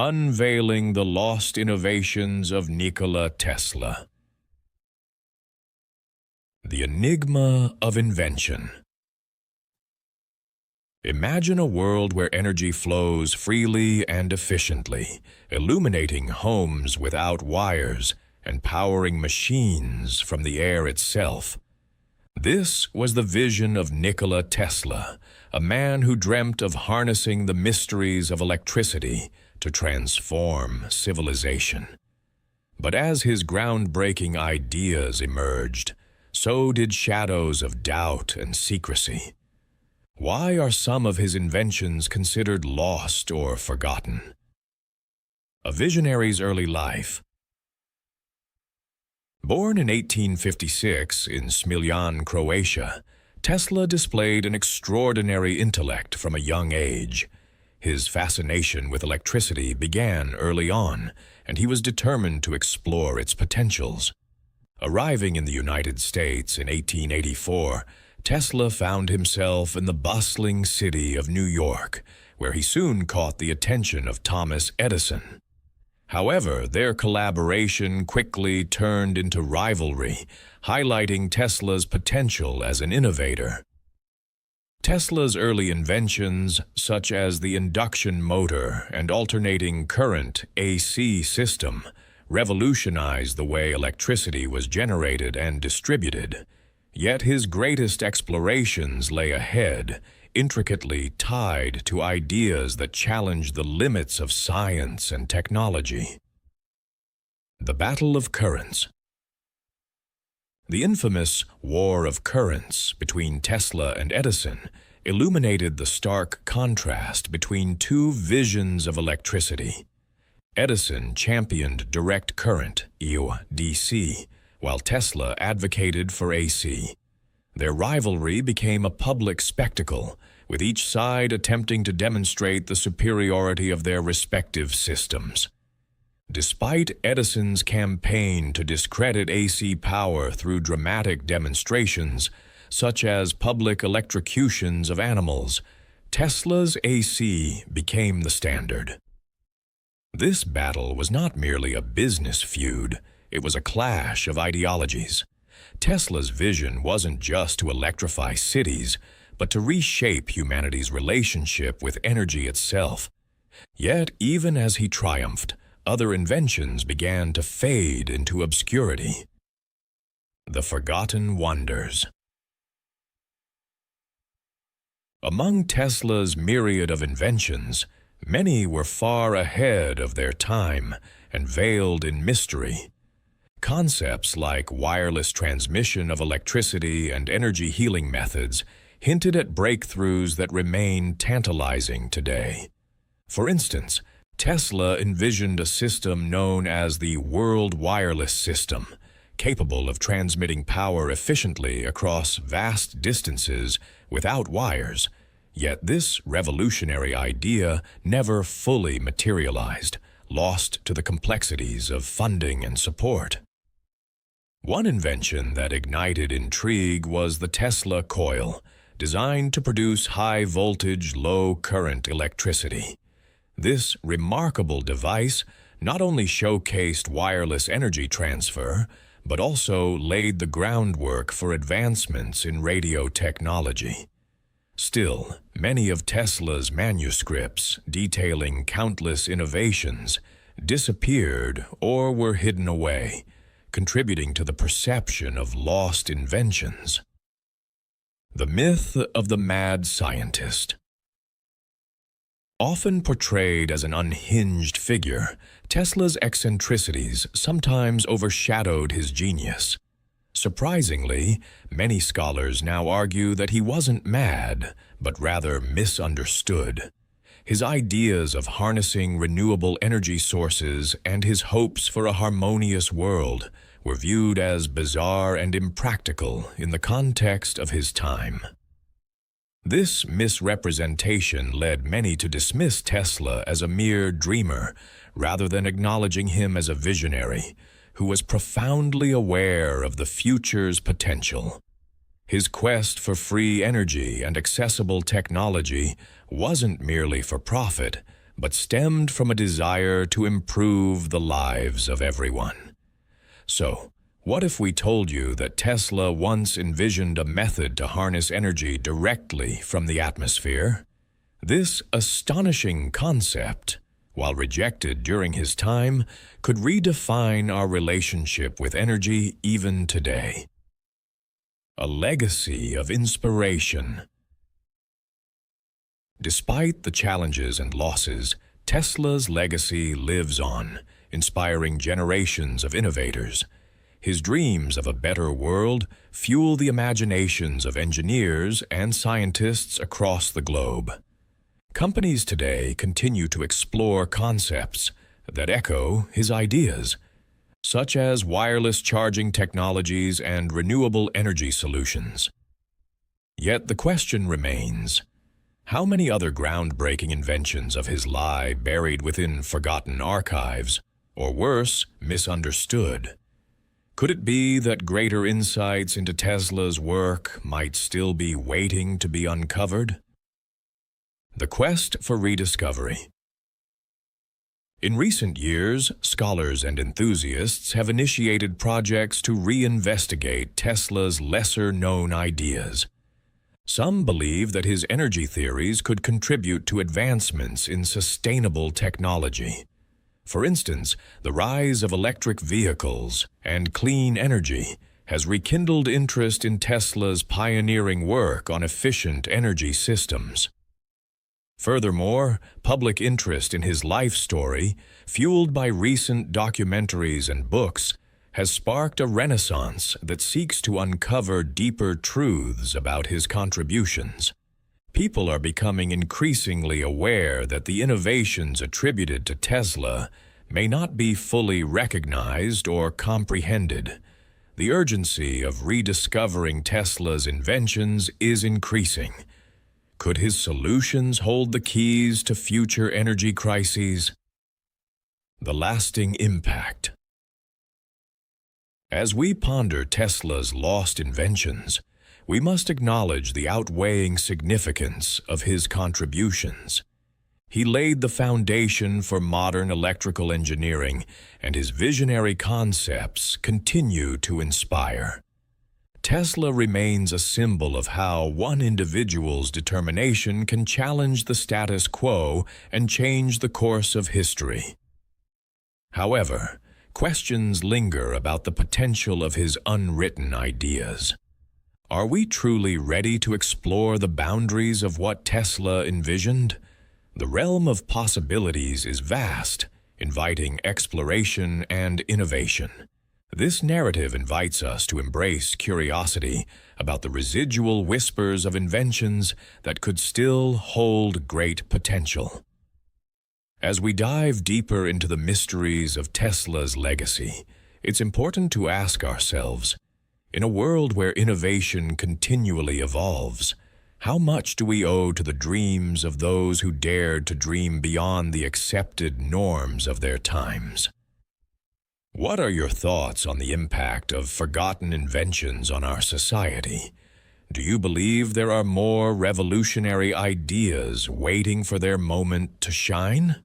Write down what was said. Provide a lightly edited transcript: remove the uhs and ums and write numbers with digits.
Unveiling the Lost Innovations of Nikola Tesla. The Enigma of Invention. Imagine a world where energy flows freely and efficiently, illuminating homes without wires and powering machines from the air itself. This was the vision of Nikola Tesla, a man who dreamt of harnessing the mysteries of electricity to transform civilization. But as his groundbreaking ideas emerged, so did shadows of doubt and secrecy. Why are some of his inventions considered lost or forgotten? A visionary's early life. Born in 1856 in Smiljan, Croatia, Tesla displayed an extraordinary intellect from a young age. His fascination with electricity began early on, and he was determined to explore its potentials. Arriving in the United States in 1884, Tesla found himself in the bustling city of New York, where he soon caught the attention of Thomas Edison. However, their collaboration quickly turned into rivalry, highlighting Tesla's potential as an innovator. Tesla's early inventions, such as the induction motor and alternating current AC system, revolutionized the way electricity was generated and distributed. Yet his greatest explorations lay ahead, intricately tied to ideas that challenged the limits of science and technology. The Battle of Currents. The infamous War of Currents between Tesla and Edison illuminated the stark contrast between two visions of electricity. Edison championed direct current, DC, while Tesla advocated for AC. Their rivalry became a public spectacle, with each side attempting to demonstrate the superiority of their respective systems. Despite Edison's campaign to discredit AC power through dramatic demonstrations, such as public electrocutions of animals, Tesla's AC became the standard. This battle was not merely a business feud, it was a clash of ideologies. Tesla's vision wasn't just to electrify cities, but to reshape humanity's relationship with energy itself. Yet, even as he triumphed, other inventions began to fade into obscurity. The Forgotten Wonders. Among Tesla's myriad of inventions, many were far ahead of their time and veiled in mystery. Concepts like wireless transmission of electricity and energy healing methods hinted at breakthroughs that remain tantalizing today. For instance, Tesla envisioned a system known as the World Wireless System, capable of transmitting power efficiently across vast distances without wires. Yet this revolutionary idea never fully materialized, lost to the complexities of funding and support. One invention that ignited intrigue was the Tesla coil, designed to produce high-voltage, low-current electricity. This remarkable device not only showcased wireless energy transfer, but also laid the groundwork for advancements in radio technology. Still, many of Tesla's manuscripts detailing countless innovations disappeared or were hidden away, contributing to the perception of lost inventions. The myth of the mad scientist. Often portrayed as an unhinged figure, Tesla's eccentricities sometimes overshadowed his genius. Surprisingly, many scholars now argue that he wasn't mad, but rather misunderstood. His ideas of harnessing renewable energy sources and his hopes for a harmonious world were viewed as bizarre and impractical in the context of his time. This misrepresentation led many to dismiss Tesla as a mere dreamer, rather than acknowledging him as a visionary who was profoundly aware of the future's potential. His quest for free energy and accessible technology wasn't merely for profit, but stemmed from a desire to improve the lives of everyone. So, what if we told you that Tesla once envisioned a method to harness energy directly from the atmosphere? This astonishing concept, while rejected during his time, could redefine our relationship with energy even today. A legacy of inspiration. Despite the challenges and losses, Tesla's legacy lives on, inspiring generations of innovators. His dreams of a better world fuel the imaginations of engineers and scientists across the globe. Companies today continue to explore concepts that echo his ideas, such as wireless charging technologies and renewable energy solutions. Yet the question remains, how many other groundbreaking inventions of his lie buried within forgotten archives, or worse, misunderstood? Could it be that greater insights into Tesla's work might still be waiting to be uncovered? The quest for rediscovery. In recent years, scholars and enthusiasts have initiated projects to reinvestigate Tesla's lesser-known ideas. Some believe that his energy theories could contribute to advancements in sustainable technology. For instance, the rise of electric vehicles and clean energy has rekindled interest in Tesla's pioneering work on efficient energy systems. Furthermore, public interest in his life story, fueled by recent documentaries and books, has sparked a renaissance that seeks to uncover deeper truths about his contributions. People are becoming increasingly aware that the innovations attributed to Tesla may not be fully recognized or comprehended. The urgency of rediscovering Tesla's inventions is increasing. Could his solutions hold the keys to future energy crises? The lasting impact. As we ponder Tesla's lost inventions, we must acknowledge the outweighing significance of his contributions. He laid the foundation for modern electrical engineering, and his visionary concepts continue to inspire. Tesla remains a symbol of how one individual's determination can challenge the status quo and change the course of history. However, questions linger about the potential of his unwritten ideas. Are we truly ready to explore the boundaries of what Tesla envisioned? The realm of possibilities is vast, inviting exploration and innovation. This narrative invites us to embrace curiosity about the residual whispers of inventions that could still hold great potential. As we dive deeper into the mysteries of Tesla's legacy, it's important to ask ourselves, in a world where innovation continually evolves, how much do we owe to the dreams of those who dared to dream beyond the accepted norms of their times? What are your thoughts on the impact of forgotten inventions on our society? Do you believe there are more revolutionary ideas waiting for their moment to shine?